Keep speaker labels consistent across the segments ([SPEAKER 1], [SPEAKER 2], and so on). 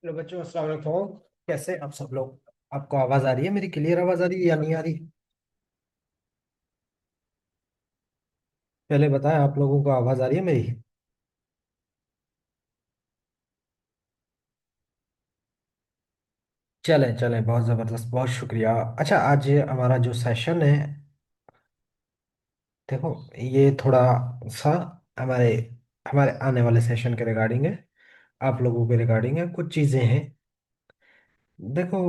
[SPEAKER 1] Hello बच्चों, अस्सलाम वालेकुम। कैसे आप सब लोग? आपको आवाज आ रही है? मेरी क्लियर आवाज आ रही है या नहीं आ रही? पहले बताएं, आप लोगों को आवाज आ रही है मेरी? चलें चलें, बहुत जबरदस्त, बहुत शुक्रिया। अच्छा, आज ये हमारा जो सेशन है, देखो, ये थोड़ा सा हमारे हमारे आने वाले सेशन के रिगार्डिंग है। आप लोगों के रिगार्डिंग है, कुछ चीजें हैं। देखो,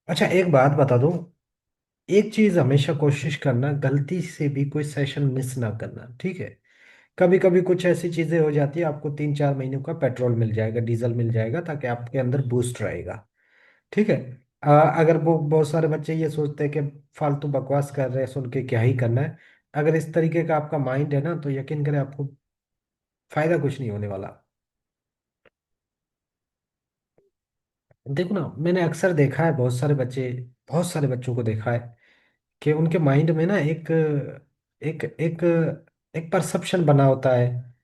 [SPEAKER 1] अच्छा एक बात बता दूं। एक चीज हमेशा कोशिश करना, गलती से भी कोई सेशन मिस ना करना, ठीक है? कभी कभी कुछ ऐसी चीजें हो जाती है, आपको 3-4 महीनों का पेट्रोल मिल जाएगा, डीजल मिल जाएगा, ताकि आपके अंदर बूस्ट रहेगा। ठीक है। अगर वो बहुत सारे बच्चे ये सोचते हैं कि फालतू बकवास कर रहे हैं, सुन के क्या ही करना है। अगर इस तरीके का आपका माइंड है ना, तो यकीन करें, आपको फायदा कुछ नहीं होने वाला। देखो ना, मैंने अक्सर देखा है, बहुत सारे बच्चों को देखा है कि उनके माइंड में ना एक एक एक परसेप्शन बना होता है।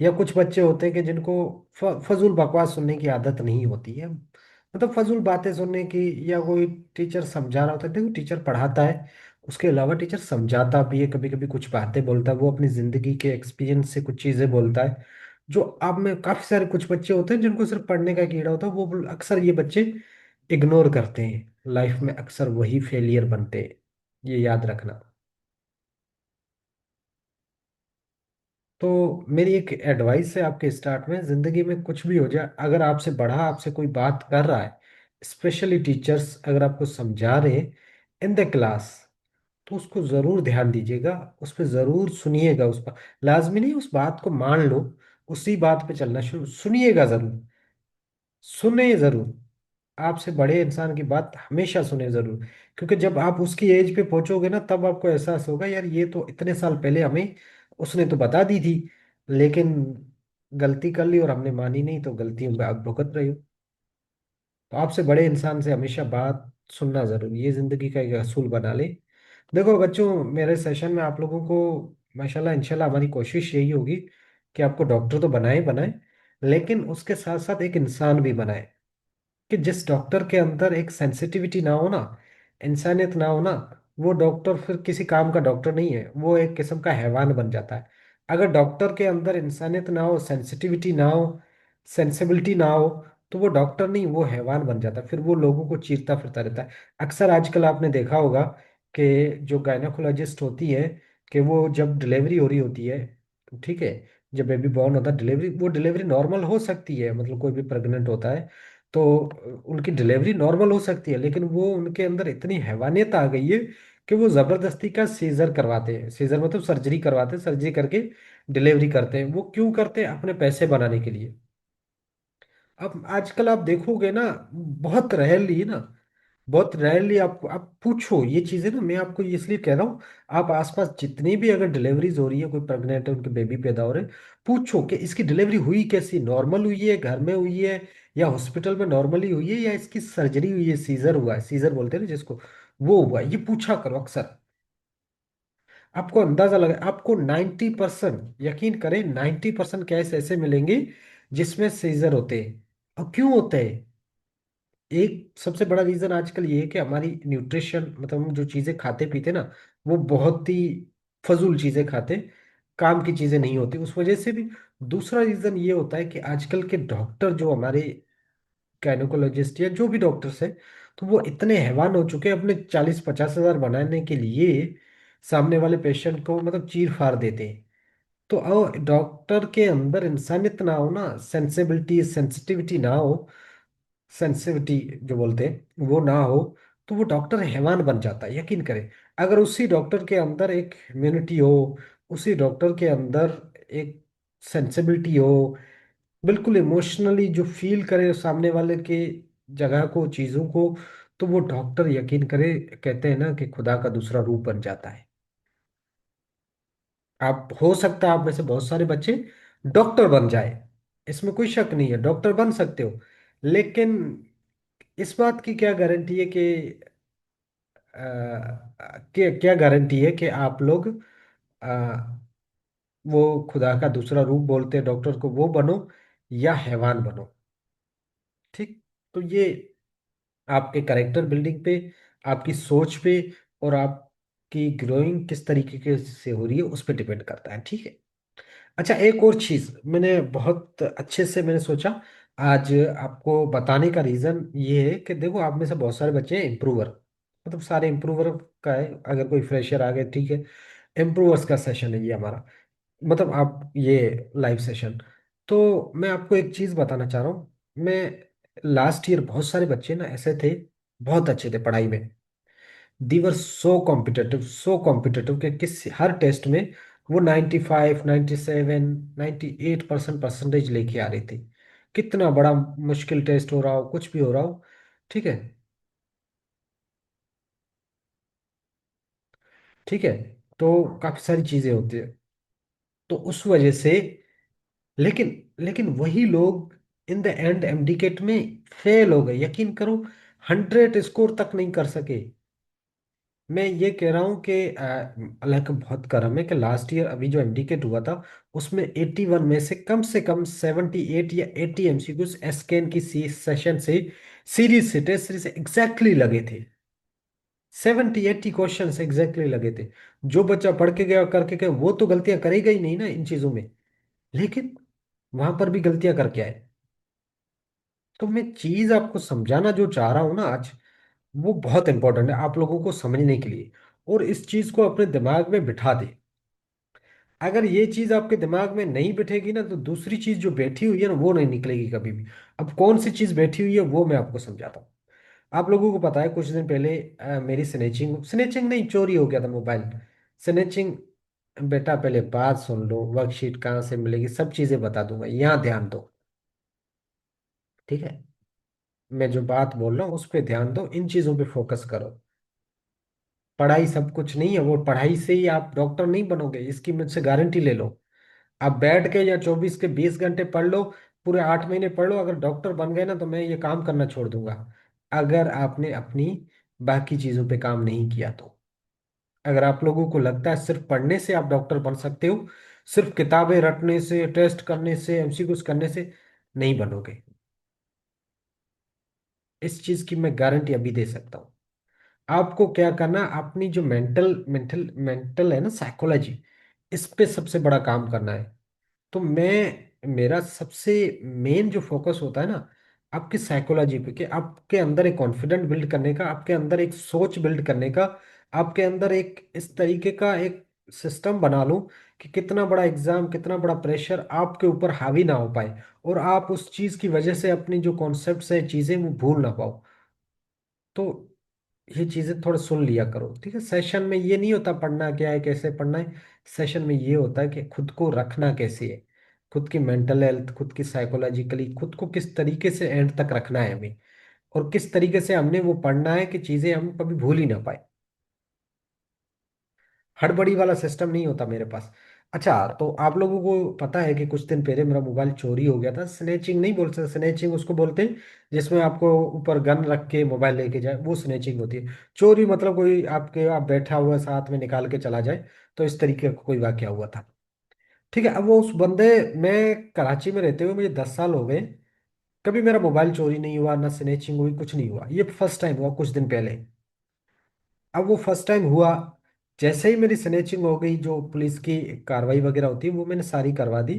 [SPEAKER 1] या कुछ बच्चे होते हैं कि जिनको फजूल बकवास सुनने की आदत नहीं होती है, मतलब फजूल बातें सुनने की। या कोई टीचर समझा रहा होता है, देखो टीचर पढ़ाता है, उसके अलावा टीचर समझाता भी है, कभी कभी कुछ बातें बोलता है, वो अपनी जिंदगी के एक्सपीरियंस से कुछ चीजें बोलता है। जो अब में काफी सारे कुछ बच्चे होते हैं जिनको सिर्फ पढ़ने का कीड़ा होता है, वो अक्सर ये बच्चे इग्नोर करते हैं। लाइफ में अक्सर वही फेलियर बनते हैं, ये याद रखना। तो मेरी एक एडवाइस है आपके, स्टार्ट में, जिंदगी में कुछ भी हो जाए, अगर आपसे बड़ा आपसे कोई बात कर रहा है, स्पेशली टीचर्स अगर आपको समझा रहे हैं इन द क्लास, तो उसको जरूर ध्यान दीजिएगा, उस पर जरूर सुनिएगा। उस पर लाजमी नहीं उस बात को मान लो, उसी बात पे चलना शुरू, सुनिएगा जरूर। सुने जरूर। आपसे बड़े इंसान की बात हमेशा सुने जरूर। क्योंकि जब आप उसकी एज पे पहुंचोगे ना, तब आपको एहसास होगा, यार ये तो इतने साल पहले हमें उसने तो बता दी थी, लेकिन गलती कर ली और हमने मानी नहीं, तो गलती हम आप भुगत रहे हो। तो आपसे बड़े इंसान से हमेशा बात सुनना जरूरी, ये जिंदगी का एक असूल बना ले। देखो बच्चों, मेरे सेशन में आप लोगों को माशाल्लाह इंशाल्लाह हमारी कोशिश यही होगी कि आपको डॉक्टर तो बनाए बनाए, लेकिन उसके साथ साथ एक इंसान भी बनाए। कि जिस डॉक्टर के अंदर एक सेंसिटिविटी ना हो ना, इंसानियत ना हो ना, वो डॉक्टर फिर किसी काम का डॉक्टर नहीं है, वो एक किस्म का हैवान बन जाता है। अगर डॉक्टर के अंदर इंसानियत ना हो, सेंसिटिविटी ना हो, सेंसिबिलिटी ना हो, तो वो डॉक्टर नहीं, वो हैवान बन जाता है। फिर वो लोगों को चीरता फिरता रहता है। अक्सर आजकल आपने देखा होगा कि जो गायनाकोलॉजिस्ट होती है, कि वो जब डिलीवरी हो रही होती है, ठीक है, जब बेबी बॉर्न होता है, डिलीवरी, वो डिलीवरी नॉर्मल हो सकती है, मतलब कोई भी प्रेग्नेंट होता है तो उनकी डिलीवरी नॉर्मल हो सकती है, लेकिन वो उनके अंदर इतनी हैवानियत आ गई है कि वो जबरदस्ती का सीजर करवाते हैं। सीजर मतलब सर्जरी करवाते हैं, सर्जरी करके डिलीवरी करते हैं। वो क्यों करते हैं? अपने पैसे बनाने के लिए। अब आजकल आप देखोगे ना, बहुत रेयरली ना, बहुत रेयरली आप पूछो ये चीजें ना, मैं आपको इसलिए कह रहा हूँ। आप आसपास जितनी भी अगर डिलीवरीज हो रही है, कोई प्रेग्नेंट है, उनके बेबी पैदा हो रहे हैं, पूछो कि इसकी डिलीवरी हुई कैसी, नॉर्मल हुई है, घर में हुई है, या हॉस्पिटल में नॉर्मली हुई है, या इसकी सर्जरी हुई है, सीजर हुआ है, सीजर बोलते हैं ना जिसको, वो हुआ है। ये पूछा करो अक्सर। आपको अंदाजा लगा, आपको 90%, यकीन करें, 90% केस ऐसे मिलेंगे जिसमें सीजर होते हैं। और क्यों होते हैं? एक सबसे बड़ा रीजन आजकल ये है कि हमारी न्यूट्रिशन, मतलब हम जो चीजें खाते पीते ना, वो बहुत ही फजूल चीजें खाते, काम की चीजें नहीं होती, उस वजह से भी। दूसरा रीजन ये होता है कि आजकल के डॉक्टर, जो हमारे गायनोकोलॉजिस्ट या जो भी डॉक्टर्स हैं, तो वो इतने हैवान हो चुके हैं, अपने 40-50 हजार बनाने के लिए सामने वाले पेशेंट को मतलब चीर फाड़ देते हैं। तो डॉक्टर के अंदर इंसानियत ना हो ना, सेंसिबिलिटी सेंसिटिविटी ना हो, सेंसिटिविटी जो बोलते हैं वो ना हो, तो वो डॉक्टर हैवान बन जाता है, यकीन करें। अगर उसी डॉक्टर के अंदर एक ह्यूमैनिटी हो, उसी डॉक्टर के अंदर एक सेंसिबिलिटी हो, बिल्कुल इमोशनली जो फील करे सामने वाले के जगह को, चीज़ों को, तो वो डॉक्टर, यकीन करे, कहते हैं ना कि खुदा का दूसरा रूप बन जाता है। आप, हो सकता है आप में से बहुत सारे बच्चे डॉक्टर बन जाए, इसमें कोई शक नहीं है, डॉक्टर बन सकते हो। लेकिन इस बात की क्या गारंटी है कि क्या गारंटी है कि आप लोग अ, वो खुदा का दूसरा रूप बोलते हैं डॉक्टर को, वो बनो, या हैवान बनो? ठीक। तो ये आपके करेक्टर बिल्डिंग पे, आपकी सोच पे, और आपकी ग्रोइंग किस तरीके से हो रही है उस पर डिपेंड करता है। ठीक है। अच्छा, एक और चीज मैंने बहुत अच्छे से मैंने सोचा आज आपको बताने का रीजन ये है कि देखो, आप में से बहुत सारे बच्चे हैं इम्प्रूवर, मतलब सारे इम्प्रूवर का है। अगर कोई फ्रेशर आ गए, ठीक है, इम्प्रूवर्स का सेशन है ये हमारा, मतलब आप ये लाइव सेशन। तो मैं आपको एक चीज बताना चाह रहा हूँ। मैं लास्ट ईयर बहुत सारे बच्चे ना ऐसे थे, बहुत अच्छे थे पढ़ाई में, दीवर सो कॉम्पिटिटिव कि किस हर टेस्ट में वो 95, 97, 98% परसेंटेज लेके आ रही थी। कितना बड़ा मुश्किल टेस्ट हो रहा हो, कुछ भी हो रहा हो, ठीक है, ठीक है। तो काफी सारी चीजें होती है, तो उस वजह से, लेकिन लेकिन वही लोग इन द एंड एमडीकेट में फेल हो गए, यकीन करो, 100 स्कोर तक नहीं कर सके। मैं ये कह रहा हूँ कि अल्लाह का बहुत करम है कि लास्ट ईयर अभी जो एमडीकेट हुआ था, उसमें 81 में से कम 78 या 80 एमसीक्यूज एसकेन की सी सेशन से, सीरीज से, टेस्ट सीरीज से एग्जैक्टली लगे थे। 70 80 क्वेश्चन एग्जैक्टली लगे थे। जो बच्चा पढ़ के गया करके गया वो तो गलतियां करेगा ही नहीं ना इन चीजों में, लेकिन वहां पर भी गलतियां करके आए। तो मैं चीज आपको समझाना जो चाह रहा हूं ना आज, वो बहुत इंपॉर्टेंट है आप लोगों को समझने के लिए, और इस चीज को अपने दिमाग में बिठा दे। अगर ये चीज आपके दिमाग में नहीं बैठेगी ना, तो दूसरी चीज जो बैठी हुई है ना वो नहीं निकलेगी कभी भी। अब कौन सी चीज बैठी हुई है वो मैं आपको समझाता हूँ। आप लोगों को पता है कुछ दिन पहले मेरी स्नेचिंग स्नेचिंग नहीं, चोरी हो गया था मोबाइल। स्नेचिंग, बेटा पहले बात सुन लो, वर्कशीट कहाँ से मिलेगी सब चीजें बता दूंगा, यहाँ ध्यान दो। ठीक है, मैं जो बात बोल रहा हूँ उस पर ध्यान दो, इन चीजों पे फोकस करो। पढ़ाई सब कुछ नहीं है, वो पढ़ाई से ही आप डॉक्टर नहीं बनोगे, इसकी मुझसे गारंटी ले लो। आप बैठ के या 24 के 20 घंटे पढ़ लो, पूरे 8 महीने पढ़ लो, अगर डॉक्टर बन गए ना तो मैं ये काम करना छोड़ दूंगा। अगर आपने अपनी बाकी चीजों पे काम नहीं किया तो। अगर आप लोगों को लगता है सिर्फ पढ़ने से आप डॉक्टर बन सकते हो, सिर्फ किताबें रटने से, टेस्ट करने से, एमसीक्यूज करने से नहीं बनोगे। इस चीज की मैं गारंटी अभी दे सकता हूँ। आपको क्या करना, अपनी जो मेंटल मेंटल मेंटल है ना, साइकोलॉजी, इस पे सबसे बड़ा काम करना है। तो मैं, मेरा सबसे मेन जो फोकस होता है ना, आपकी साइकोलॉजी पे, कि आपके अंदर एक कॉन्फिडेंट बिल्ड करने का, आपके अंदर एक सोच बिल्ड करने का, आपके अंदर एक इस तरीके का एक सिस्टम बना लूं कि कितना बड़ा एग्जाम, कितना बड़ा प्रेशर आपके ऊपर हावी ना हो पाए, और आप उस चीज की वजह से अपनी जो कॉन्सेप्ट्स है, चीजें वो भूल ना पाओ। तो ये चीजें थोड़ा सुन लिया करो, ठीक है। सेशन में ये नहीं होता पढ़ना क्या है, कैसे पढ़ना है। सेशन में ये होता है कि खुद को रखना कैसे है, खुद की मेंटल हेल्थ, खुद की साइकोलॉजिकली खुद को किस तरीके से एंड तक रखना है हमें, और किस तरीके से हमने वो पढ़ना है कि चीजें हम कभी भूल ही ना पाए। हड़बड़ी वाला सिस्टम नहीं होता मेरे पास। अच्छा, तो आप लोगों को पता है कि कुछ दिन पहले मेरा मोबाइल चोरी हो गया था। स्नेचिंग नहीं बोल सकते, स्नेचिंग उसको बोलते हैं जिसमें आपको ऊपर गन रख के मोबाइल लेके जाए, वो स्नेचिंग होती है। चोरी मतलब कोई आपके, आप बैठा हुआ साथ में निकाल के चला जाए, तो इस तरीके का कोई वाकया हुआ था। ठीक है, अब वो उस बंदे, मैं कराची में रहते हुए मुझे 10 साल हो गए, कभी मेरा मोबाइल चोरी नहीं हुआ, ना स्नेचिंग हुई, कुछ नहीं हुआ, ये फर्स्ट टाइम हुआ कुछ दिन पहले। अब वो फर्स्ट टाइम हुआ, जैसे ही मेरी स्नेचिंग हो गई, जो पुलिस की कार्रवाई वगैरह होती है वो मैंने सारी करवा दी।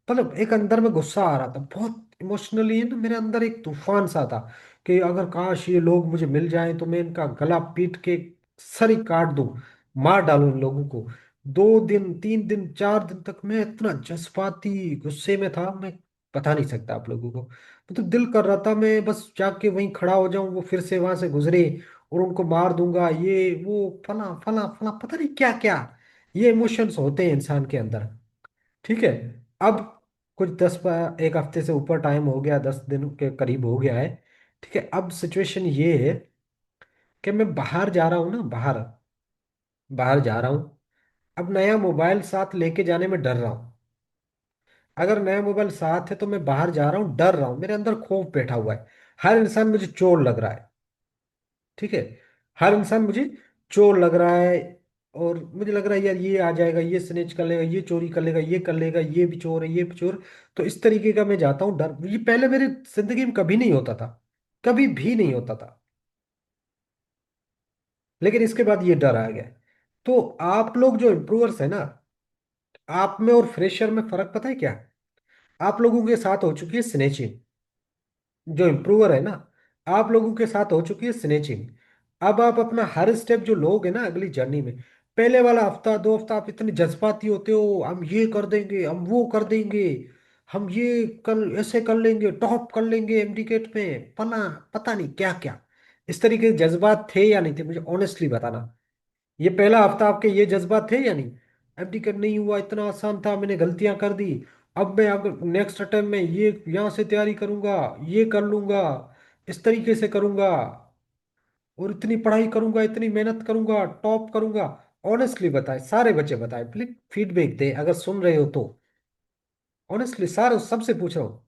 [SPEAKER 1] मतलब एक अंदर में गुस्सा आ रहा था बहुत इमोशनली ना, मेरे अंदर एक तूफान सा था कि अगर काश ये लोग मुझे मिल जाएं तो मैं इनका गला पीट के सर ही काट दूं, मार डालूं इन लोगों को। 2 दिन, 3 दिन, 4 दिन तक मैं इतना जज्बाती गुस्से में था, मैं बता नहीं सकता आप लोगों को। मतलब दिल कर रहा था मैं बस जाके वहीं खड़ा हो जाऊं, वो फिर से वहां से गुजरे और उनको मार दूंगा, ये वो फला फला फला, पता नहीं क्या क्या ये इमोशंस होते हैं इंसान के अंदर। ठीक है। अब कुछ एक हफ्ते से ऊपर टाइम हो गया, 10 दिन के करीब हो गया है। ठीक है, अब सिचुएशन ये है कि मैं बाहर जा रहा हूँ ना, बाहर बाहर जा रहा हूँ। अब नया मोबाइल साथ लेके जाने में डर रहा हूँ। अगर नया मोबाइल साथ है तो मैं बाहर जा रहा हूँ डर रहा हूँ, मेरे अंदर खौफ बैठा हुआ है। हर इंसान मुझे चोर लग रहा है। ठीक है, हर इंसान मुझे चोर लग रहा है। और मुझे लग रहा है यार ये आ जाएगा, ये स्नेच कर लेगा, ये चोरी कर लेगा, ये कर लेगा, ये भी चोर है, ये भी चोर। तो इस तरीके का मैं जाता हूँ डर। ये पहले मेरे जिंदगी में कभी नहीं होता था, कभी भी नहीं होता था। लेकिन इसके बाद ये डर आ गया। तो आप लोग जो इम्प्रूवर्स है ना, आप में और फ्रेशर में फर्क पता है क्या? आप लोगों के साथ हो चुकी है स्नेचिंग। जो इम्प्रूवर है ना, आप लोगों के साथ हो चुकी है स्नेचिंग। अब आप अपना हर स्टेप जो लोगे ना अगली जर्नी में, पहले वाला हफ्ता 2 हफ्ता आप इतने जज्बाती होते हो, हम ये कर देंगे, हम वो कर देंगे, हम ये कल ऐसे कर लेंगे, टॉप कर लेंगे एमडीकेट में पना, पता नहीं क्या क्या। इस तरीके के जज्बात थे या नहीं थे, मुझे ऑनेस्टली बताना। ये पहला हफ्ता आपके ये जज्बात थे या नहीं? एबडिकेट नहीं हुआ, इतना आसान था, मैंने गलतियां कर दी, अब मैं अगर नेक्स्ट अटेम्प्ट में ये यहाँ से तैयारी करूंगा, ये कर लूंगा, इस तरीके से करूंगा, और इतनी पढ़ाई करूंगा, इतनी मेहनत करूंगा, टॉप करूंगा। ऑनेस्टली बताए, सारे बच्चे बताए, प्लीज फीडबैक दे अगर सुन रहे हो तो। ऑनेस्टली सारे सबसे पूछ रहा हूँ,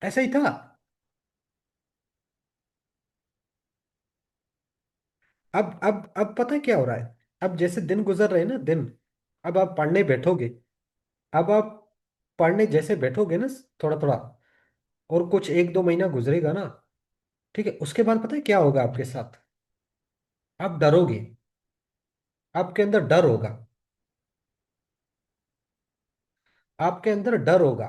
[SPEAKER 1] ऐसा ही था? अब पता है क्या हो रहा है? अब जैसे दिन गुजर रहे हैं ना दिन, अब आप पढ़ने बैठोगे, अब आप पढ़ने जैसे बैठोगे ना, थोड़ा थोड़ा, और कुछ 1 2 महीना गुजरेगा ना, ठीक है, उसके बाद पता है क्या होगा आपके साथ? आप डरोगे, आपके अंदर डर होगा, आपके अंदर डर होगा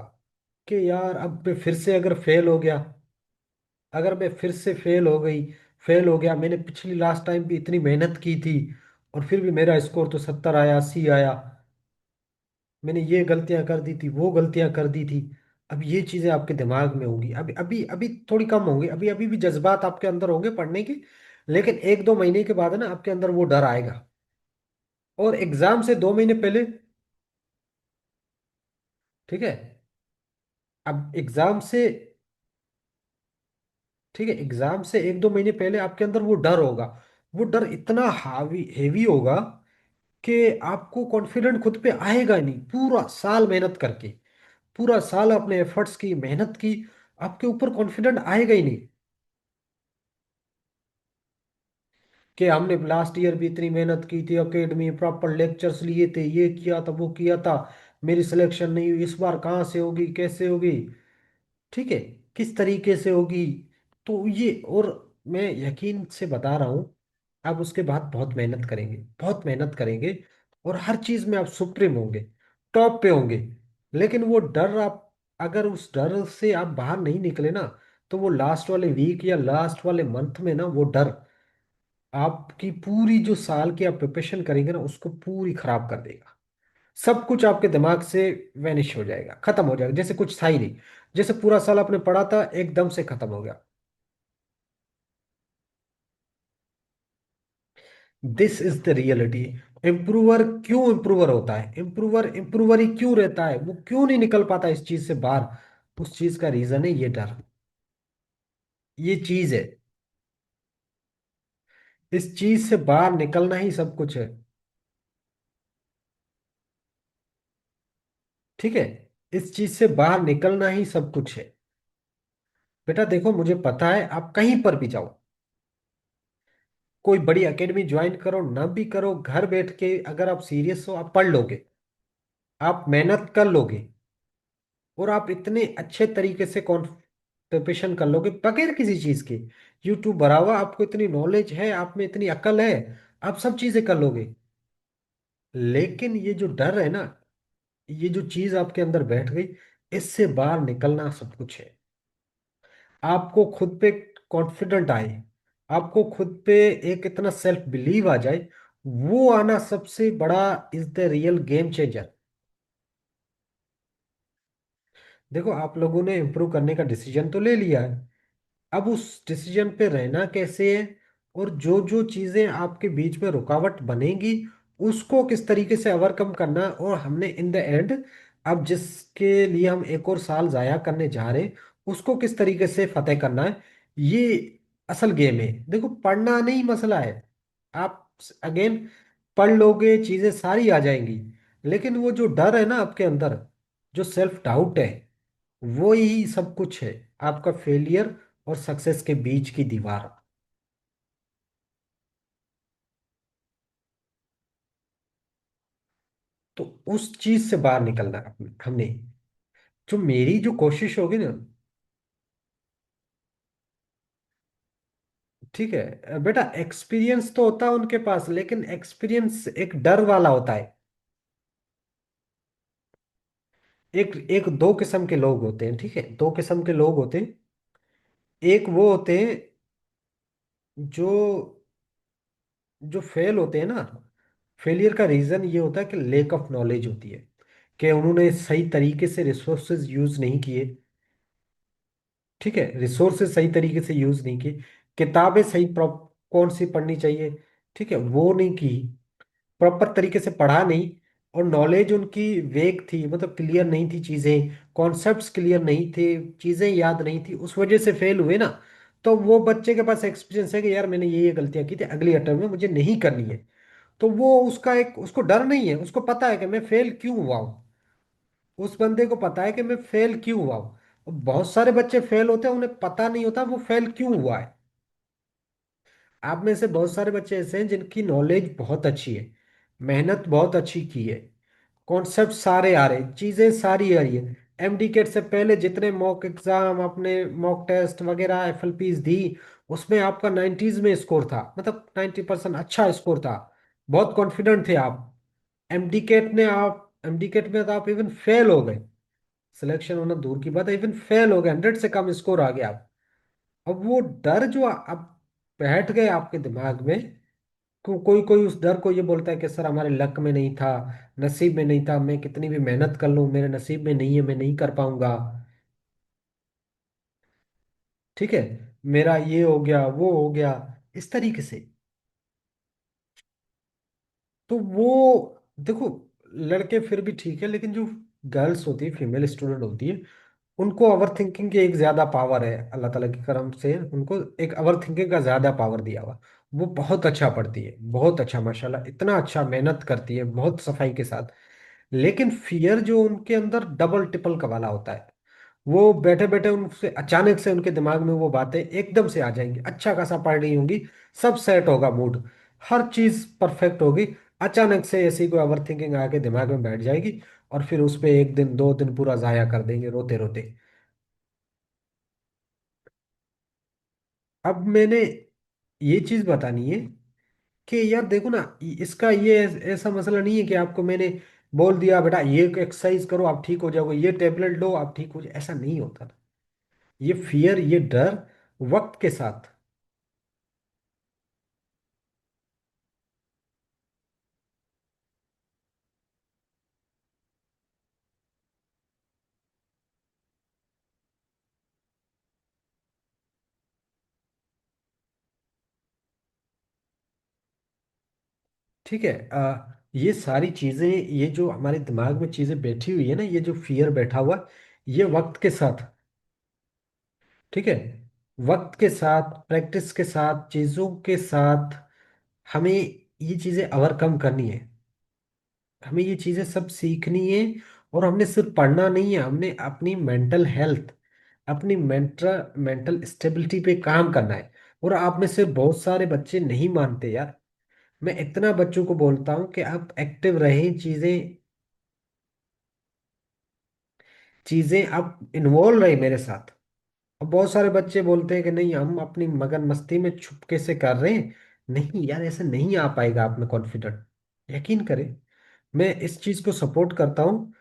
[SPEAKER 1] कि यार अब मैं फिर से अगर फेल हो गया, अगर मैं फिर से फेल हो गई, फेल हो गया, मैंने पिछली लास्ट टाइम भी इतनी मेहनत की थी और फिर भी मेरा स्कोर तो 70 आया, 80 आया, मैंने ये गलतियां कर दी थी, वो गलतियां कर दी थी। अब ये चीजें आपके दिमाग में होंगी, अभी अभी अभी थोड़ी कम होंगी, अभी अभी भी जज्बात आपके अंदर होंगे पढ़ने के। लेकिन 1 2 महीने के बाद ना आपके अंदर वो डर आएगा। और एग्जाम से 2 महीने पहले, ठीक है, अब एग्जाम से, ठीक है, एग्जाम से 1 2 महीने पहले आपके अंदर वो डर होगा। वो डर इतना हावी हेवी होगा कि आपको कॉन्फिडेंट खुद पे आएगा ही नहीं। पूरा साल मेहनत करके, पूरा साल अपने एफर्ट्स की मेहनत की, आपके ऊपर कॉन्फिडेंट आएगा ही नहीं कि हमने लास्ट ईयर भी इतनी मेहनत की थी, अकेडमी प्रॉपर लेक्चर्स लिए थे, ये किया था, वो किया था, मेरी सिलेक्शन नहीं हुई, इस बार कहाँ से होगी, कैसे होगी, ठीक है, किस तरीके से होगी। तो ये, और मैं यकीन से बता रहा हूँ, आप उसके बाद बहुत मेहनत करेंगे, बहुत मेहनत करेंगे, और हर चीज में आप सुप्रीम होंगे, टॉप पे होंगे। लेकिन वो डर, आप अगर उस डर से आप बाहर नहीं निकले ना, तो वो लास्ट वाले वीक या लास्ट वाले मंथ में ना, वो डर आपकी पूरी जो साल की आप प्रिपरेशन करेंगे ना, उसको पूरी खराब कर देगा। सब कुछ आपके दिमाग से वैनिश हो जाएगा, खत्म हो जाएगा, जैसे कुछ था ही नहीं। जैसे पूरा साल आपने पढ़ा था, एकदम से खत्म हो गया। This is the reality. Improver क्यों इम्प्रूवर होता है? इम्प्रूवर इम्प्रूवर ही क्यों रहता है? वो क्यों नहीं निकल पाता इस चीज से बाहर? उस चीज का रीजन है ये डर। ये चीज है, इस चीज से बाहर निकलना ही सब कुछ है। ठीक है, इस चीज से बाहर निकलना ही सब कुछ है। बेटा देखो, मुझे पता है, आप कहीं पर भी जाओ, कोई बड़ी एकेडमी ज्वाइन करो ना भी करो, घर बैठ के अगर आप सीरियस हो, आप पढ़ लोगे, आप मेहनत कर लोगे, और आप इतने अच्छे तरीके से प्रिपरेशन कर लोगे बगैर किसी चीज के। यूट्यूब भरा हुआ, आपको इतनी नॉलेज है, आप में इतनी अकल है, आप सब चीजें कर लोगे। लेकिन ये जो डर है ना, ये जो चीज आपके अंदर बैठ गई, इससे बाहर निकलना सब कुछ है। आपको खुद पे कॉन्फिडेंट आए, आपको खुद पे एक इतना सेल्फ बिलीव आ जाए, वो आना सबसे बड़ा is the real game changer. देखो, आप लोगों ने इम्प्रूव करने का डिसीजन तो ले लिया है, अब उस डिसीजन पे रहना कैसे है, और जो जो चीजें आपके बीच में रुकावट बनेगी, उसको किस तरीके से ओवरकम करना है, और हमने इन द एंड, अब जिसके लिए हम एक और साल जाया करने जा रहे हैं, उसको किस तरीके से फतेह करना है, ये असल गेम है। देखो, पढ़ना नहीं मसला है, आप अगेन पढ़ लोगे, चीजें सारी आ जाएंगी। लेकिन वो जो डर है ना आपके अंदर, जो सेल्फ डाउट है, वो ही सब कुछ है, आपका फेलियर और सक्सेस के बीच की दीवार। तो उस चीज से बाहर निकलना है हमने। जो मेरी जो कोशिश होगी ना। ठीक है बेटा, एक्सपीरियंस तो होता है उनके पास, लेकिन एक्सपीरियंस एक डर वाला होता है। एक एक दो किस्म के लोग होते हैं, ठीक है, दो किस्म के लोग होते हैं। एक वो होते हैं जो जो फेल होते हैं ना। फेलियर का रीजन ये होता है कि लेक ऑफ नॉलेज होती है, कि उन्होंने सही तरीके से रिसोर्सेज यूज नहीं किए। ठीक है, रिसोर्सेज सही तरीके से यूज नहीं की, किताबें सही कौन सी पढ़नी चाहिए, ठीक है, वो नहीं की, प्रॉपर तरीके से पढ़ा नहीं। और नॉलेज उनकी वेग थी, मतलब क्लियर नहीं थी चीजें, कॉन्सेप्ट्स क्लियर नहीं थे, चीजें याद नहीं थी, उस वजह से फेल हुए ना। तो वो बच्चे के पास एक्सपीरियंस है कि यार मैंने ये गलतियां की थी, अगली अटेम्प्ट में मुझे नहीं करनी है। तो वो उसका एक, उसको डर नहीं है, उसको पता है कि मैं फेल क्यों हुआ हूं। उस बंदे को पता है कि मैं फेल क्यों हुआ हूं। और बहुत सारे बच्चे फेल होते हैं, उन्हें पता नहीं होता वो फेल क्यों हुआ है। आप में से बहुत सारे बच्चे ऐसे हैं जिनकी नॉलेज बहुत अच्छी है, मेहनत बहुत अच्छी की है, कॉन्सेप्ट सारे आ रहे, चीजें सारी आ रही है। एमडी केट से पहले जितने मॉक एग्जाम, अपने मॉक टेस्ट वगैरह एफएलपीज दी, उसमें आपका 90s में स्कोर था, मतलब 90% अच्छा स्कोर था। बहुत कॉन्फिडेंट थे आप। एमडी केट में तो आप इवन फेल हो गए। सिलेक्शन होना दूर की बात है, इवन फेल हो गए, 100 से कम स्कोर आ गया आप। अब वो डर जो अब बैठ गए आपके दिमाग में, कोई कोई उस डर को ये बोलता है कि सर हमारे लक में नहीं था, नसीब में नहीं था, मैं कितनी भी मेहनत कर लूं मेरे नसीब में नहीं है, मैं नहीं कर पाऊंगा। ठीक है, मेरा ये हो गया वो हो गया, इस तरीके से। तो वो देखो, लड़के फिर भी ठीक है, लेकिन जो गर्ल्स होती है, फीमेल स्टूडेंट होती है, उनको ओवर थिंकिंग की एक ज्यादा पावर है, अल्लाह ताला की करम से उनको एक ओवर थिंकिंग का ज्यादा पावर दिया हुआ। वो बहुत अच्छा पढ़ती है, बहुत अच्छा, माशाल्लाह, इतना अच्छा मेहनत करती है बहुत सफाई के साथ। लेकिन फियर जो उनके अंदर डबल ट्रिपल का वाला होता है, वो बैठे बैठे उनसे अचानक से उनके दिमाग में वो बातें एकदम से आ जाएंगी, अच्छा खासा पढ़ रही होंगी, सब सेट होगा मूड, हर चीज परफेक्ट होगी, अचानक से ऐसी कोई ओवर थिंकिंग आके दिमाग में बैठ जाएगी, और फिर उस पे एक दिन दो दिन पूरा जाया कर देंगे रोते रोते। अब मैंने ये चीज बतानी है कि यार देखो ना, इसका ये ऐसा मसला नहीं है कि आपको मैंने बोल दिया बेटा ये एक्सरसाइज करो आप ठीक हो जाओगे, ये टेबलेट लो आप ठीक हो जाओ, ऐसा नहीं होता। ये फियर, ये डर वक्त के साथ। ठीक है, ये सारी चीजें, ये जो हमारे दिमाग में चीजें बैठी हुई है ना, ये जो फियर बैठा हुआ, ये वक्त के साथ, ठीक है, वक्त के साथ, प्रैक्टिस के साथ, चीजों के साथ, हमें ये चीजें ओवरकम करनी है। हमें ये चीजें सब सीखनी है। और हमने सिर्फ पढ़ना नहीं है, हमने अपनी मेंटल हेल्थ, अपनी मेंटल मेंटल स्टेबिलिटी पे काम करना है। और आप में से बहुत सारे बच्चे नहीं मानते यार। मैं इतना बच्चों को बोलता हूँ कि आप एक्टिव रहें, चीजें चीजें आप इन्वॉल्व रहे मेरे साथ। अब बहुत सारे बच्चे बोलते हैं कि नहीं हम अपनी मगन मस्ती में छुपके से कर रहे हैं। नहीं यार, ऐसे नहीं आ पाएगा आप में कॉन्फिडेंट, यकीन करें। मैं इस चीज को सपोर्ट करता हूँ।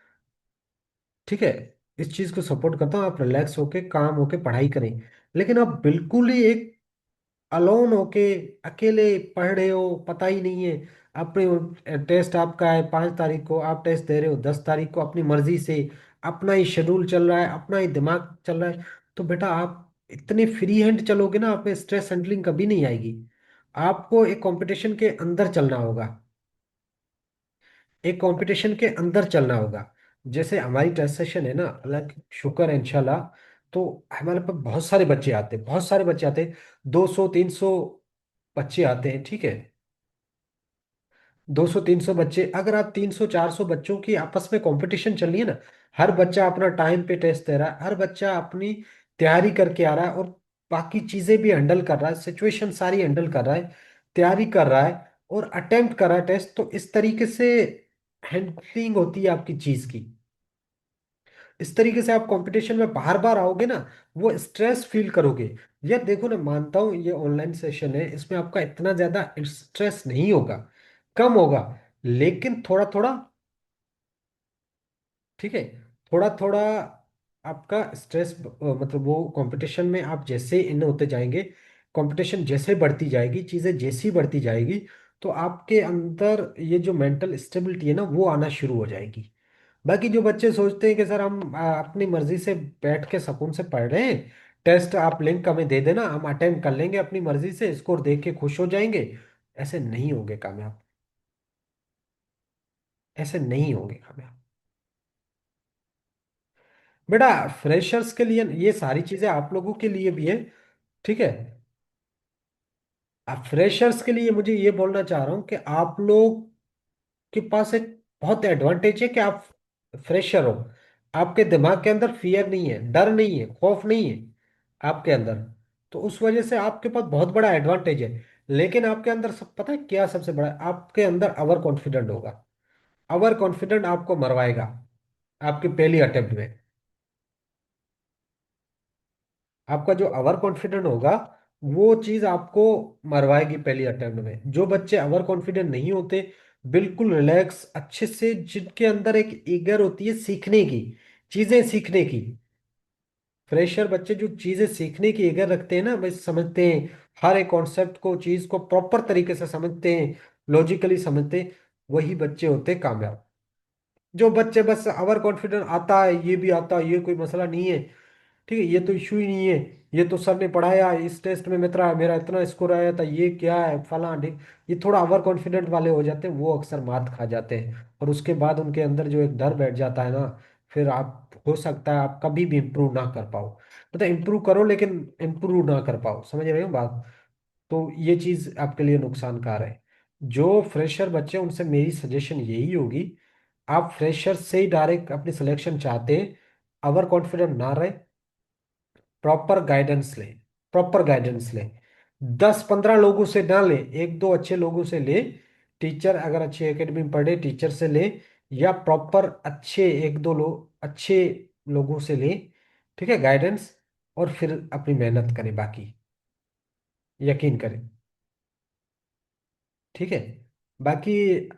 [SPEAKER 1] ठीक है, इस चीज को सपोर्ट करता हूँ, आप रिलैक्स होके काम होके पढ़ाई करें। लेकिन आप बिल्कुल ही एक अलोन होके अकेले पढ़ रहे हो, पता ही नहीं है अपने टेस्ट आपका है 5 तारीख को, आप टेस्ट दे रहे हो 10 तारीख को अपनी मर्जी से, अपना ही शेड्यूल चल रहा है, अपना ही दिमाग चल रहा है। तो बेटा आप इतने फ्री हैंड चलोगे ना, आप में स्ट्रेस हैंडलिंग कभी नहीं आएगी। आपको एक कंपटीशन के अंदर चलना होगा, एक कंपटीशन के अंदर चलना होगा। जैसे हमारी टेस्ट सेशन है ना, अल्लाह की शुक्र है इंशाल्लाह। तो हमारे पास बहुत सारे बच्चे आते हैं, बहुत सारे बच्चे आते हैं, 200 300 बच्चे आते हैं, ठीक है। 200 300 बच्चे, अगर आप 300 400 बच्चों की आपस में कंपटीशन चल रही है ना, हर बच्चा अपना टाइम पे टेस्ट दे रहा है, हर बच्चा अपनी तैयारी करके आ रहा है, और बाकी चीजें भी हैंडल कर रहा है, सिचुएशन सारी हैंडल कर रहा है, तैयारी कर रहा है, और अटेम्प्ट कर रहा है टेस्ट, तो इस तरीके से हैंडलिंग होती है आपकी चीज की। इस तरीके से आप कंपटीशन में बार बार आओगे ना, वो स्ट्रेस फील करोगे। यार देखो ना, मानता हूँ ये ऑनलाइन सेशन है, इसमें आपका इतना ज्यादा स्ट्रेस नहीं होगा, कम होगा, लेकिन थोड़ा थोड़ा, ठीक है, थोड़ा थोड़ा आपका स्ट्रेस, मतलब वो कंपटीशन में आप जैसे इन होते जाएंगे, कंपटीशन जैसे बढ़ती जाएगी, चीजें जैसी बढ़ती जाएगी, तो आपके अंदर ये जो मेंटल स्टेबिलिटी है ना, वो आना शुरू हो जाएगी। बाकी जो बच्चे सोचते हैं कि सर हम अपनी मर्जी से बैठ के सुकून से पढ़ रहे हैं, टेस्ट आप लिंक हमें दे देना, हम अटेम्प्ट कर लेंगे अपनी मर्जी से, स्कोर देख के खुश हो जाएंगे, ऐसे नहीं होंगे कामयाब। ऐसे नहीं होंगे कामयाब। बेटा, फ्रेशर्स के लिए ये सारी चीजें आप लोगों के लिए भी है, ठीक है। अब फ्रेशर्स के लिए मुझे ये बोलना चाह रहा हूँ कि आप लोग के पास एक बहुत एडवांटेज है कि आप फ्रेशर हो। आपके दिमाग के अंदर फियर नहीं है, डर नहीं है, खौफ नहीं है आपके अंदर। तो उस वजह से आपके पास बहुत बड़ा एडवांटेज है। लेकिन आपके अंदर सब पता है क्या सबसे बड़ा है? आपके अंदर ओवर कॉन्फिडेंट होगा। ओवर कॉन्फिडेंट आपको मरवाएगा आपकी पहली अटेम्प्ट में। आपका जो ओवर कॉन्फिडेंट होगा, वो चीज आपको मरवाएगी पहली अटेम्प्ट में। जो बच्चे ओवर कॉन्फिडेंट नहीं होते, बिल्कुल रिलैक्स अच्छे से, जिनके अंदर एक ईगर होती है सीखने की, चीजें सीखने की, फ्रेशर बच्चे जो चीजें सीखने की ईगर रखते हैं ना, भाई समझते हैं हर एक कॉन्सेप्ट को, चीज को प्रॉपर तरीके से समझते हैं, लॉजिकली समझते हैं, वही बच्चे होते हैं कामयाब। जो बच्चे बस ओवर कॉन्फिडेंट, आता है ये भी आता है, ये कोई मसला नहीं है, ठीक है, ये तो इशू ही नहीं है, ये तो सर ने पढ़ाया, इस टेस्ट में मेरा मेरा इतना स्कोर आया था, ये क्या है फला ठीक। ये थोड़ा ओवर कॉन्फिडेंट वाले हो जाते हैं, वो अक्सर मात खा जाते हैं, और उसके बाद उनके अंदर जो एक डर बैठ जाता है ना, फिर आप हो सकता है आप कभी भी इम्प्रूव ना कर पाओ। मतलब इम्प्रूव करो लेकिन इम्प्रूव ना कर पाओ, समझ रहे हो बात? तो ये चीज आपके लिए नुकसानकार है। जो फ्रेशर बच्चे हैं, उनसे मेरी सजेशन यही होगी, आप फ्रेशर से ही डायरेक्ट अपनी सिलेक्शन चाहते हैं, ओवर कॉन्फिडेंट ना रहे, प्रॉपर गाइडेंस ले, प्रॉपर गाइडेंस ले। 10-15 लोगों से ना ले, एक दो अच्छे लोगों से ले। टीचर अगर अच्छे एकेडमी में पढ़े, टीचर से ले, या प्रॉपर अच्छे एक दो लोग अच्छे लोगों से ले, ठीक है, गाइडेंस। और फिर अपनी मेहनत करें, बाकी यकीन करें, ठीक है। बाकी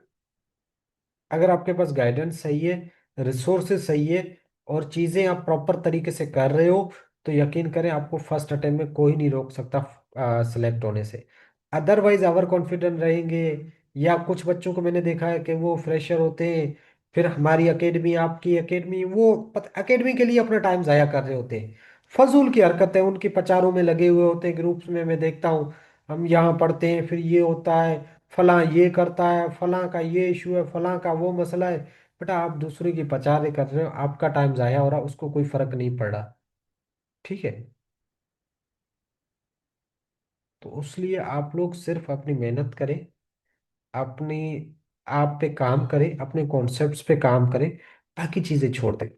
[SPEAKER 1] अगर आपके पास गाइडेंस सही है, रिसोर्सेज सही है, और चीज़ें आप प्रॉपर तरीके से कर रहे हो, तो यकीन करें आपको फर्स्ट अटेम्प्ट में कोई नहीं रोक सकता सिलेक्ट होने से। अदरवाइज ओवर कॉन्फिडेंट रहेंगे, या कुछ बच्चों को मैंने देखा है कि वो फ्रेशर होते हैं, फिर हमारी एकेडमी, आपकी एकेडमी, वो एकेडमी के लिए अपना टाइम जाया कर रहे होते हैं। फजूल की हरकतें उनकी पचारों में लगे हुए होते हैं, ग्रुप्स में मैं देखता हूँ, हम यहाँ पढ़ते हैं, फिर ये होता है, फलां ये करता है, फलां का ये इशू है, फलां का वो मसला है। बेटा, आप दूसरे की पचारे कर रहे हो, आपका टाइम जाया हो रहा, उसको कोई फर्क नहीं पड़ रहा, ठीक है। तो उसलिए आप लोग सिर्फ अपनी मेहनत करें, अपनी, आप पे काम करें, अपने कॉन्सेप्ट्स पे काम करें, बाकी चीजें छोड़ दें।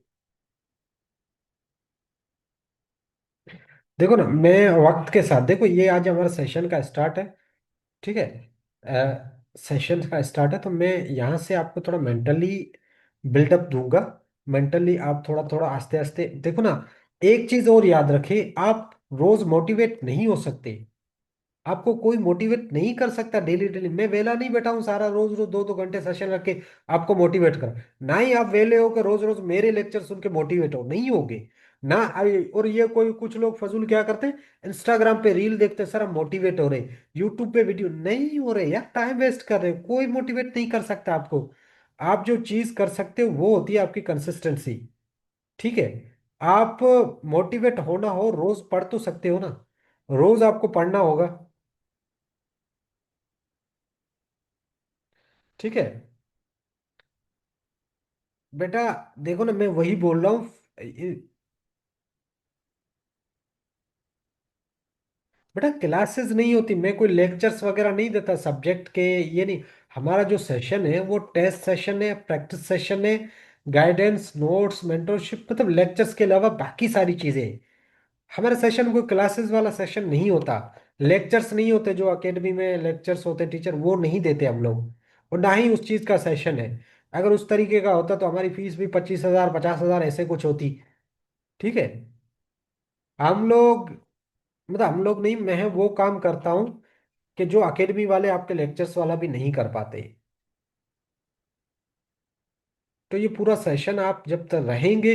[SPEAKER 1] देखो ना, मैं वक्त के साथ, देखो ये आज हमारा सेशन का स्टार्ट है, ठीक है, सेशन का स्टार्ट है, तो मैं यहाँ से आपको थोड़ा मेंटली बिल्डअप दूंगा। मेंटली आप थोड़ा थोड़ा आस्ते आस्ते देखो ना। एक चीज और याद रखें, आप रोज मोटिवेट नहीं हो सकते। आपको कोई मोटिवेट नहीं कर सकता डेली डेली। मैं वेला नहीं बैठा हूँ सारा रोज रोज 2-2 घंटे सेशन रख के आपको मोटिवेट कर, ना ही आप वेले हो कि रोज रोज मेरे लेक्चर सुन के मोटिवेट हो, नहीं होगे ना। और ये कोई कुछ लोग फजूल क्या करते हैं, इंस्टाग्राम पे रील देखते हैं, सर हम मोटिवेट हो रहे, यूट्यूब पे वीडियो नहीं हो रहे, यार टाइम वेस्ट कर रहे हो, कोई मोटिवेट नहीं कर सकता आपको। आप जो चीज कर सकते हो वो होती है आपकी कंसिस्टेंसी, ठीक है। आप मोटिवेट होना हो, रोज पढ़ तो सकते हो ना, रोज आपको पढ़ना होगा, ठीक है। बेटा देखो ना, मैं वही बोल रहा हूँ, बेटा क्लासेस नहीं होती, मैं कोई लेक्चर्स वगैरह नहीं देता सब्जेक्ट के, ये नहीं। हमारा जो सेशन है वो टेस्ट सेशन है, प्रैक्टिस सेशन है, गाइडेंस, नोट्स, मेंटरशिप, मतलब लेक्चर्स के अलावा बाकी सारी चीजें हैं। हमारा सेशन कोई क्लासेस वाला सेशन नहीं होता। लेक्चर्स नहीं होते, जो एकेडमी में लेक्चर्स होते टीचर वो नहीं देते हम लोग, और ना ही उस चीज का सेशन है। अगर उस तरीके का होता तो हमारी फीस भी 25,000 50,000 ऐसे कुछ होती। ठीक है। हम लोग, मतलब हम लोग नहीं, मैं वो काम करता हूँ कि जो अकेडमी वाले आपके लेक्चर्स वाला भी नहीं कर पाते। तो ये पूरा सेशन आप जब तक रहेंगे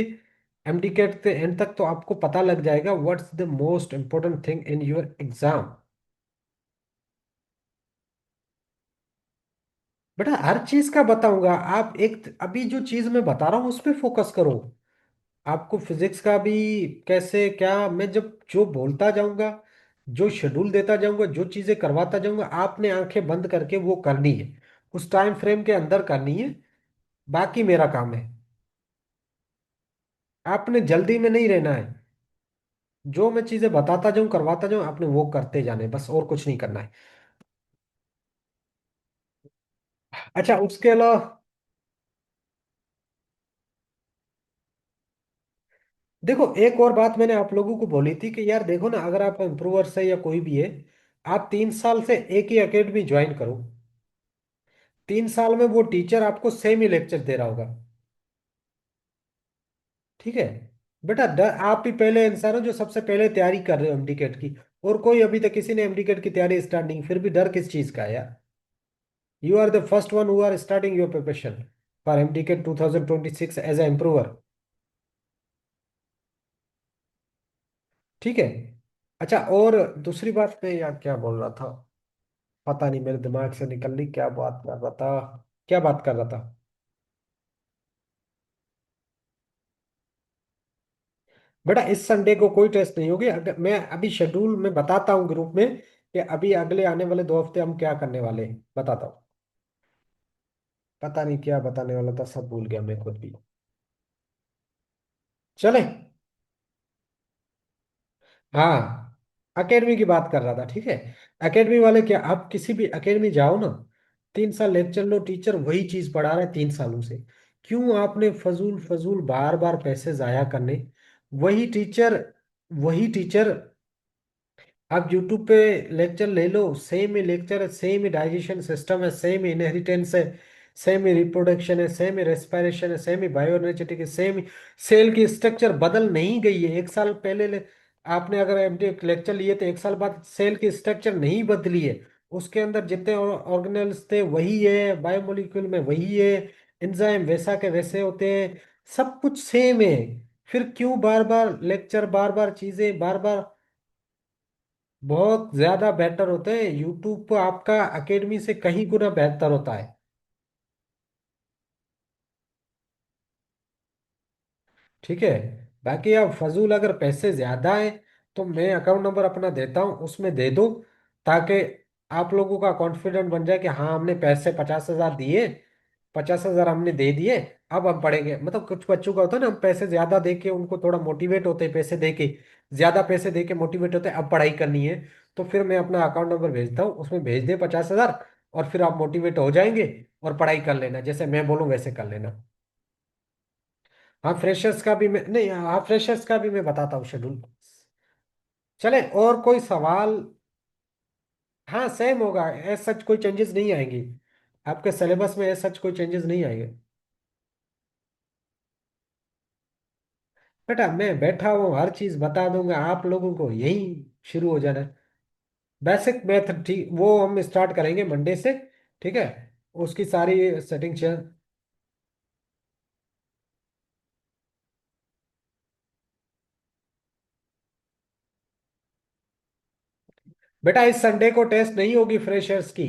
[SPEAKER 1] एमडीकेट के एंड तक, तो आपको पता लग जाएगा what's the most important thing in your exam. बेटा हर चीज का बताऊंगा, आप एक अभी जो चीज मैं बता रहा हूँ उस पर फोकस करो। आपको फिजिक्स का भी कैसे क्या, मैं जब जो बोलता जाऊंगा, जो शेड्यूल देता जाऊंगा, जो चीजें करवाता जाऊंगा, आपने आंखें बंद करके वो करनी है, उस टाइम फ्रेम के अंदर करनी है। बाकी मेरा काम है। आपने जल्दी में नहीं रहना है। जो मैं चीजें बताता जाऊं करवाता जाऊं, आपने वो करते जाने, बस और कुछ नहीं करना है। अच्छा उसके अलावा देखो, एक और बात मैंने आप लोगों को बोली थी कि यार देखो ना, अगर आप इम्प्रूवर्स है या कोई भी है, आप 3 साल से एक ही एकेडमी ज्वाइन करो। 3 साल में वो टीचर आपको सेम ही लेक्चर दे रहा होगा। ठीक है। बेटा आप ही पहले इंसान हो जो सबसे पहले तैयारी कर रहे हो एमडीकेट की। और कोई अभी तक किसी ने एमडीकेट की तैयारी स्टार्ट नहीं, फिर भी डर किस चीज का है यार। You are the first one who are starting your preparation for MDCAT 2026 as a improver. ठीक है। अच्छा और दूसरी बात मैं यार क्या बोल रहा था, पता नहीं मेरे दिमाग से निकल ली, क्या बात कर रहा था, क्या बात कर रहा था। बेटा इस संडे को कोई टेस्ट नहीं होगी, अगर मैं अभी शेड्यूल में बताता हूँ ग्रुप में कि अभी अगले आने वाले 2 हफ्ते हम क्या करने वाले हैं, बताता हूँ। पता नहीं क्या बताने वाला था, सब भूल गया मैं खुद भी। चले। हाँ, एकेडमी की बात कर रहा था। ठीक है। एकेडमी वाले क्या, आप किसी भी एकेडमी जाओ ना, 3 साल लेक्चर लो, टीचर वही चीज पढ़ा रहा है 3 सालों से। क्यों आपने फजूल फजूल बार बार पैसे जाया करने। वही टीचर, वही टीचर, आप यूट्यूब पे लेक्चर ले लो, सेम ही लेक्चर है, सेम ही डाइजेशन सिस्टम है, सेम ही इनहेरिटेंस है, सेम ही रिप्रोडक्शन है, सेम ही रेस्पिरेशन है, सेम ही बायोएनर्जेटिक है, सेम ही सेल की स्ट्रक्चर बदल नहीं गई है। एक साल पहले आपने अगर एमडी लेक्चर लिए तो 1 साल बाद सेल की स्ट्रक्चर नहीं बदली है। उसके अंदर जितने ऑर्गेनेल्स थे वही है, बायोमोलिक्यूल में वही है, एंजाइम वैसा के वैसे होते हैं, सब कुछ सेम है। फिर क्यों बार बार लेक्चर, बार बार चीजें, बार बार। बहुत ज्यादा बेटर होते हैं यूट्यूब पर, आपका एकेडमी से कहीं गुना बेहतर होता है। ठीक है। बाकी आप फजूल अगर पैसे ज्यादा है तो मैं अकाउंट नंबर अपना देता हूँ, उसमें दे दो, ताकि आप लोगों का कॉन्फिडेंट बन जाए कि हाँ हमने पैसे 50,000 दिए, 50,000 हमने दे दिए, अब हम पढ़ेंगे। मतलब कुछ बच्चों का होता है ना, हम पैसे ज्यादा दे के उनको थोड़ा मोटिवेट होते हैं, पैसे दे के, ज्यादा पैसे दे के मोटिवेट होते हैं अब पढ़ाई करनी है। तो फिर मैं अपना अकाउंट नंबर भेजता हूँ, उसमें भेज दे 50,000, और फिर आप मोटिवेट हो जाएंगे और पढ़ाई कर लेना, जैसे मैं बोलूँ वैसे कर लेना। हाँ फ्रेशर्स का भी मैं नहीं, हाँ फ्रेशर्स का भी मैं बताता हूँ शेड्यूल। चले और कोई सवाल। हाँ सेम होगा, एज सच कोई चेंजेस नहीं आएंगी, आपके सिलेबस में एज सच कोई चेंजेस नहीं आएंगे। बेटा मैं बैठा हूँ, हर चीज बता दूंगा आप लोगों को, यही शुरू हो जाना है। बेसिक मैथ ठीक, वो हम स्टार्ट करेंगे मंडे से। ठीक है। उसकी सारी सेटिंग चल। बेटा इस संडे को टेस्ट नहीं होगी फ्रेशर्स की।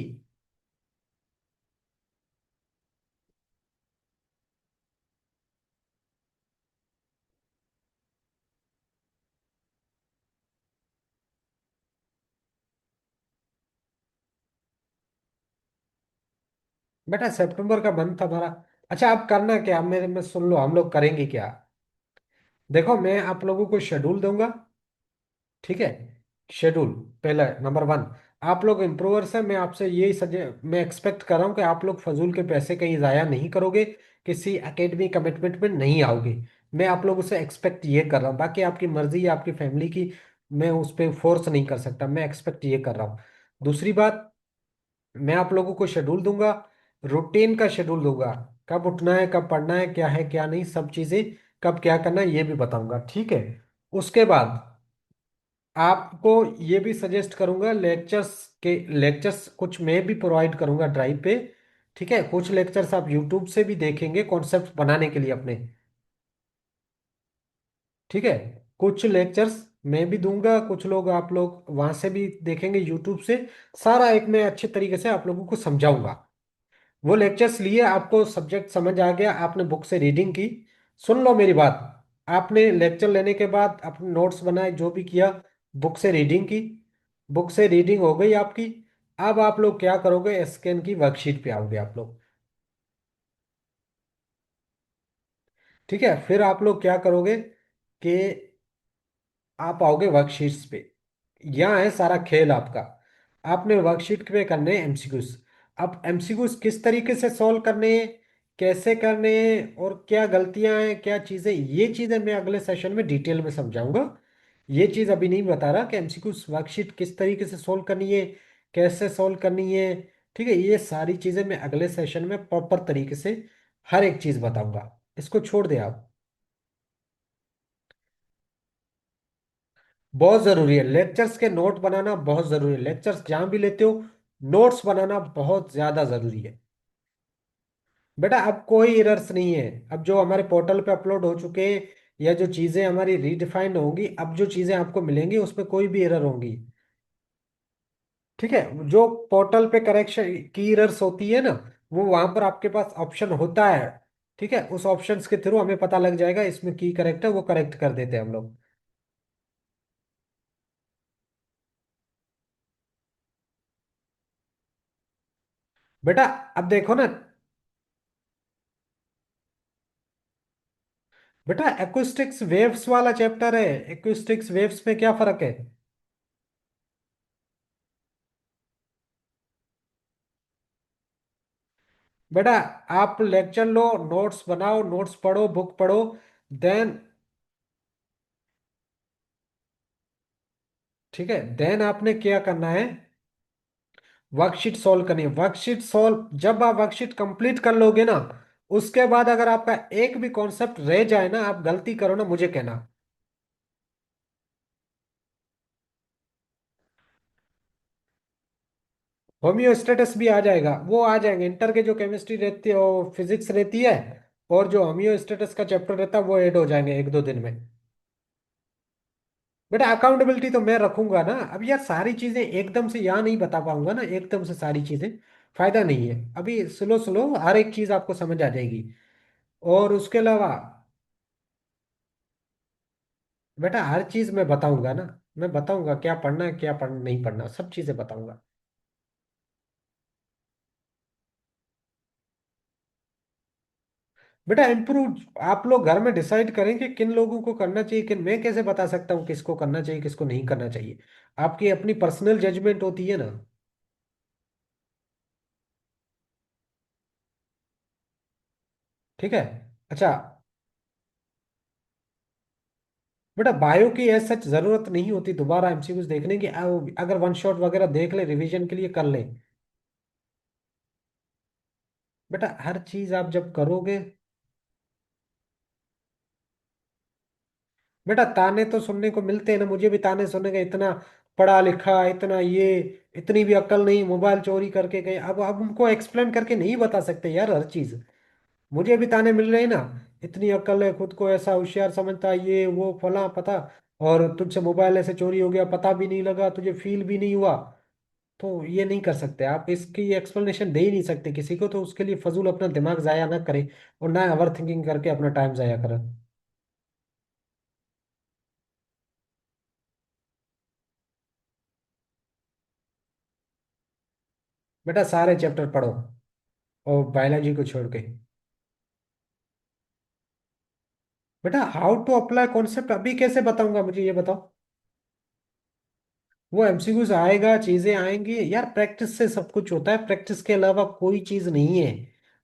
[SPEAKER 1] बेटा सितंबर का मंथ हमारा। अच्छा आप करना क्या, मेरे में सुन लो, हम लोग करेंगे क्या। देखो मैं आप लोगों को शेड्यूल दूंगा। ठीक है। शेड्यूल, पहला नंबर 1, आप लोग इम्प्रूवर्स हैं, मैं आपसे यही सजे मैं एक्सपेक्ट कर रहा हूँ कि आप लोग फजूल के पैसे कहीं ज़ाया नहीं करोगे, किसी एकेडमी कमिटमेंट में नहीं आओगे। मैं आप लोगों से एक्सपेक्ट ये कर रहा हूँ, बाकी आपकी मर्जी है आपकी फैमिली की, मैं उस पर फोर्स नहीं कर सकता, मैं एक्सपेक्ट ये कर रहा हूँ। दूसरी बात, मैं आप लोगों को शेड्यूल दूंगा, रूटीन का शेड्यूल दूंगा। कब उठना है, कब पढ़ना है क्या नहीं, सब चीजें, कब क्या करना है ये भी बताऊंगा, ठीक है। उसके बाद आपको ये भी सजेस्ट करूंगा, लेक्चर्स कुछ मैं भी प्रोवाइड करूंगा ड्राइव पे, ठीक है। कुछ लेक्चर्स आप यूट्यूब से भी देखेंगे कॉन्सेप्ट बनाने के लिए अपने, ठीक है। कुछ लेक्चर्स मैं भी दूंगा, कुछ लोग आप लोग वहां से भी देखेंगे यूट्यूब से। सारा एक मैं अच्छे तरीके से आप लोगों को समझाऊंगा। वो लेक्चर्स लिए, आपको सब्जेक्ट समझ आ गया, आपने बुक से रीडिंग की। सुन लो मेरी बात, आपने लेक्चर लेने के बाद अपने नोट्स बनाए, जो भी किया, बुक से रीडिंग की, बुक से रीडिंग हो गई आपकी। अब आप लोग क्या करोगे, स्कैन की वर्कशीट पे आओगे आप लोग, ठीक है। फिर आप लोग क्या करोगे कि आप आओगे वर्कशीट्स पे। यहाँ है सारा खेल आपका। आपने वर्कशीट पे करने हैं एमसीक्यूज। अब एमसीक्यूज किस तरीके से सॉल्व करने हैं, कैसे करने हैं, और क्या गलतियां हैं, क्या चीजें, ये चीजें मैं अगले सेशन में डिटेल में समझाऊंगा। ये चीज अभी नहीं बता रहा कि एमसीक्यूज वर्कशीट किस तरीके से सॉल्व करनी है, कैसे सॉल्व करनी है, ठीक है। ये सारी चीजें मैं अगले सेशन में प्रॉपर तरीके से हर एक चीज बताऊंगा। इसको छोड़ दे आप। बहुत जरूरी है लेक्चर्स के नोट बनाना, बहुत जरूरी है। लेक्चर्स जहां भी लेते हो, नोट्स बनाना बहुत ज्यादा जरूरी है। बेटा अब कोई एरर्स नहीं है। अब जो हमारे पोर्टल पे अपलोड हो चुके हैं, या जो चीजें हमारी रीडिफाइंड होंगी, अब जो चीजें आपको मिलेंगी उसमें कोई भी एरर होंगी, ठीक है। जो पोर्टल पे करेक्शन की एरर्स होती है ना, वो वहां पर आपके पास ऑप्शन होता है, ठीक है। उस ऑप्शंस के थ्रू हमें पता लग जाएगा इसमें की करेक्ट है, वो करेक्ट कर देते हैं हम लोग। बेटा अब देखो ना, बेटा एक्विस्टिक्स वेव्स वाला चैप्टर है। एक्विस्टिक्स वेव्स में क्या फर्क है? बेटा आप लेक्चर लो, नोट्स बनाओ, नोट्स पढ़ो, बुक पढ़ो, देन, ठीक है, देन आपने क्या करना है, वर्कशीट सॉल्व करनी है। वर्कशीट सॉल्व, जब आप वर्कशीट कंप्लीट कर लोगे ना, उसके बाद अगर आपका एक भी कॉन्सेप्ट रह जाए ना, आप गलती करो ना, मुझे कहना। होम्योस्टेटिस भी आ जाएगा, वो आ जाएंगे। इंटर के जो केमिस्ट्री रहती है, वो फिजिक्स रहती है, और जो होम्योस्टेटिस का चैप्टर रहता है वो ऐड हो जाएंगे एक दो दिन में। बेटा अकाउंटेबिलिटी तो मैं रखूंगा ना। अब यार सारी चीजें एकदम से यहाँ नहीं बता पाऊंगा ना, एकदम से सारी चीजें फायदा नहीं है। अभी स्लो स्लो हर एक चीज आपको समझ आ जाएगी। और उसके अलावा बेटा हर चीज मैं बताऊंगा ना, मैं बताऊंगा क्या पढ़ना है, क्या पढ़ना नहीं पढ़ना, सब चीजें बताऊंगा। बेटा इम्प्रूव आप लोग घर में डिसाइड करें कि किन लोगों को करना चाहिए, किन, मैं कैसे बता सकता हूँ किसको करना चाहिए किसको नहीं करना चाहिए। आपकी अपनी पर्सनल जजमेंट होती है ना, ठीक है। अच्छा बेटा बायो की ऐसा सच जरूरत नहीं होती दोबारा एमसीक्यूज देखने की। अगर वन शॉट वगैरह देख ले, रिवीजन के लिए कर ले। बेटा हर चीज आप जब करोगे, बेटा ताने तो सुनने को मिलते हैं ना, मुझे भी ताने सुनने का, इतना पढ़ा लिखा, इतना ये, इतनी भी अक्ल नहीं, मोबाइल चोरी करके गए। अब उनको एक्सप्लेन करके नहीं बता सकते यार हर चीज। मुझे भी ताने मिल रहे हैं ना, इतनी अक्ल है, खुद को ऐसा होशियार समझता है, ये वो फला पता, और तुझसे मोबाइल ऐसे चोरी हो गया, पता भी नहीं लगा, तुझे फील भी नहीं हुआ। तो ये नहीं कर सकते आप, इसकी एक्सप्लेनेशन दे ही नहीं सकते किसी को, तो उसके लिए फजूल अपना दिमाग जाया ना करें, और ना ओवर थिंकिंग करके अपना टाइम जाया करें। बेटा सारे चैप्टर पढ़ो, और बायोलॉजी को छोड़ के। बेटा हाउ टू अप्लाई कॉन्सेप्ट अभी कैसे बताऊंगा, मुझे ये बताओ। वो एमसीक्यूज आएगा, चीजें आएंगी यार, प्रैक्टिस से सब कुछ होता है, प्रैक्टिस के अलावा कोई चीज नहीं है।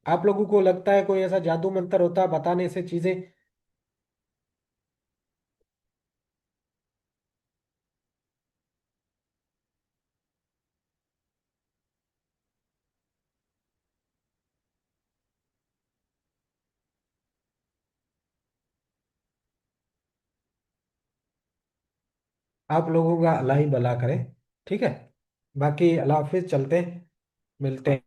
[SPEAKER 1] आप लोगों को लगता है कोई ऐसा जादू मंत्र होता है बताने से चीजें। आप लोगों का अल्लाह ही भला करे। ठीक है। बाकी अल्लाह हाफिज, चलते हैं, मिलते हैं।